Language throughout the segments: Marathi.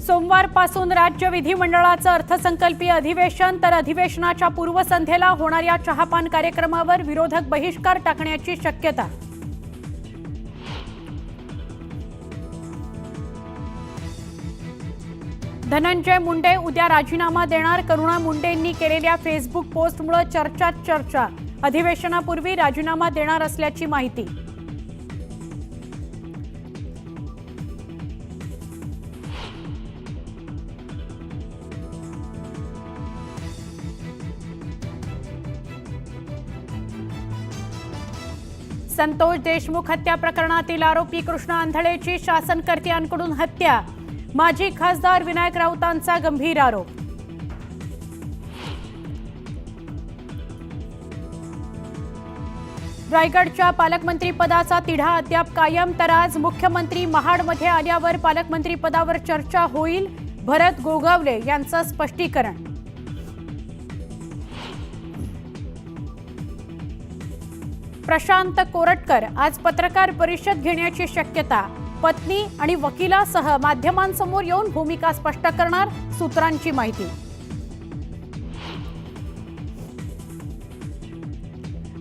सोमवारपासून राज्य विधिमंडळाचं अर्थसंकल्पीय अधिवेशन, तर अधिवेशनाच्या पूर्वसंध्येला होणाऱ्या चहापान कार्यक्रमावर विरोधक बहिष्कार टाकण्याची शक्यता. धनंजय मुंडे उद्या राजीनामा देणार. करुणा मुंडेंनी केलेल्या फेसबुक पोस्टमुळे चर्चा. अधिवेशनापूर्वी राजीनामा देणार असल्याची माहिती. संतोष देशमुख हत्या प्रकरणातील आरोपी कृष्णा आंधळेची शासनकर्त्यांकडून हत्या. माजी खासदार विनायक राऊतांचा गंभीर आरोप. रायगडच्या पालकमंत्री पदाचा तिढा अद्याप कायम. तर आज मुख्यमंत्री महाडमध्ये आल्यावर पालकमंत्री पदावर चर्चा होईल. भरत गोगावले यांचं स्पष्टीकरण. प्रशांत कोरटकर आज पत्रकार परिषद घेण्याची शक्यता. पत्नी आणि वकिलासह माध्यमांसमोर येऊन भूमिका स्पष्ट करणार, सूत्रांची माहिती.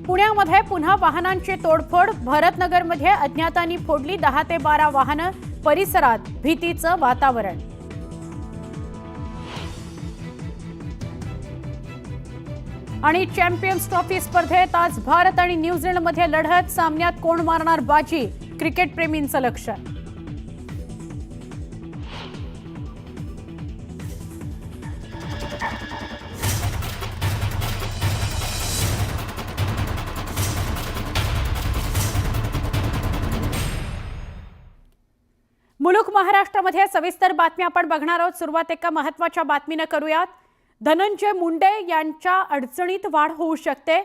पुण्यामध्ये पुन्हा वाहनांची तोडफोड. भरतनगरमध्ये अज्ञातांनी फोडली 10 ते 12 वाहनं. परिसरात भीतीचं वातावरण. आणि चॅम्पियन्स ट्रॉफी स्पर्धेत आज भारत आणि न्यूझीलंडमध्ये लढत. सामन्यात कोण मारणार बाजी, क्रिकेट प्रेमींचं लक्ष. मुलुक महाराष्ट्रामध्ये सविस्तर बातमी आपण बघणार आहोत. सुरुवात एका महत्त्वाच्या बातमीने करूयात. धनंजय मुंडे यांच्या अडचणीत वाढ होऊ शकते.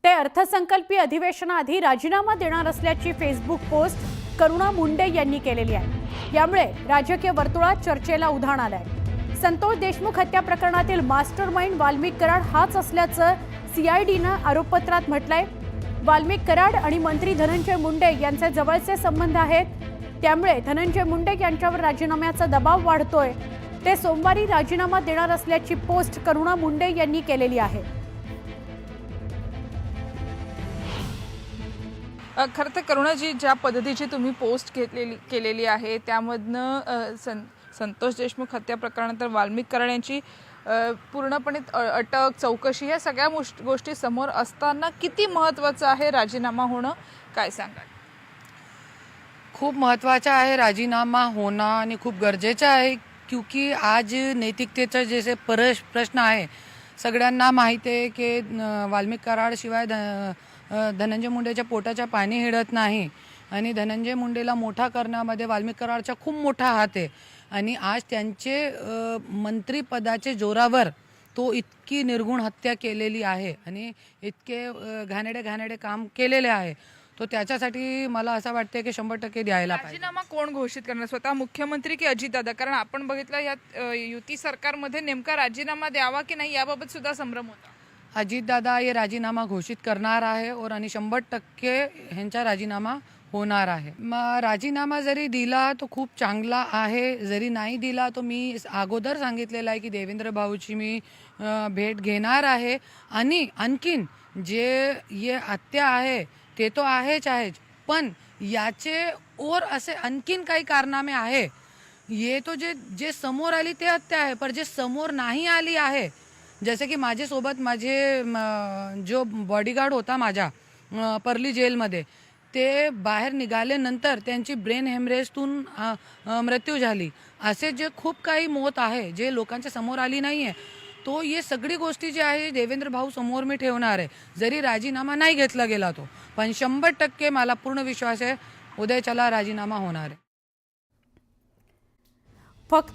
ते अर्थसंकल्पीय अधिवेशनाआधी राजीनामा देणार असल्याची फेसबुक पोस्ट करुणा मुंडे यांनी केलेली आहे. यामुळे राजकीय वर्तुळात चर्चेला उधाण आलंय. संतोष देशमुख हत्या प्रकरणातील मास्टरमाइंड वाल्मिक कराड हाच असल्याचं सीआयडीनं आरोपपत्रात म्हटलंय. वाल्मिक कराड आणि मंत्री धनंजय मुंडे यांचे जवळचे संबंध आहेत. त्यामुळे धनंजय मुंडे यांच्यावर राजीनाम्याचा दबाव वाढतोय. ते सोमवारी राजीनामा देणार असल्याची पोस्ट करुणा मुंडे यांनी केलेली आहे. खरं तर करुणाजी, ज्या पद्धतीची तुम्ही पोस्ट केलेली आहे त्यामधनं संतोष देशमुख हत्या प्रकरणानंतर वाल्मिक कराड यांची पूर्णपणे अटक, चौकशी या सगळ्या गोष्टी समोर असताना किती महत्त्वाचं आहे राजीनामा होणं, काय सांगाल? खूप महत्त्वाचा आहे राजीनामा होणं आणि खूप गरजेचं आहे. क्योंकि आज नैतिकतेचा जैसे प्रश्न आहे. सगळ्यांना माहिती आहे की वाल्मिक कराड शिवाय धनंजय मुंडेच्या पोटाच्या पाणी हिडत नाही. आणि धनंजय मुंडेला मोठा करण्यामध्ये वाल्मिक कराडचा खूप मोठा हात आहे. आणि आज त्यांचे मंत्रिपदाच्या जोरावर तो इतकी निर्गुण हत्या केलेली आहे आणि इतके घाणेरडे काम केलेले आहे. तो त्याच्यासाठी मला असं वाटतं की 100% द्यायला पाहिजे. राजीनामा कोण घोषित करणार, स्वतः मुख्यमंत्री की अजितदादा? कारण आपण बघितलं यात युती सरकारमध्ये नेमका राजीनामा द्यावा की नाही याबाबत सुद्धा संभ्रम होता. अजितदादा हे राजीनामा घोषित करणार आहे और आणि 100% ह्यांचा राजीनामा होणार आहे. राजीनामा जरी दिला तो खूप चांगला आहे, जरी नाही दिला तो मी अगोदर सांगितलेलं आहे की देवेंद्र भाऊची मी भेट घेणार आहे. आणि आणखीन जे ये हत्या आहे ते तो आहेच, पण याचे और असे आणखीन काही कारनामे आहे. ये तो जे समोर आली ते हत्या आहे, पण जे समोर नाही आली आहे, जसे की माझ्यासोबत माझे जो बॉडीगार्ड होता माझ्या परली जेलमध्ये, ते बाहेर निघाल्यानंतर त्यांची ब्रेन हेमरेजतून मृत्यू झाली. असे जे खूप काही मौत आहे जे लोकांच्या समोर आली नाही आहे. तो ये सगळी गोष्टी जी आहे देवेंद्र भाऊ समोर मी ठेवणार आहे, जरी राजीनामा नाही घेतला गेला तो. पण 100% मला पूर्ण विश्वास आहे उद्याच्याला राजीनामा होणार आहे. फक्त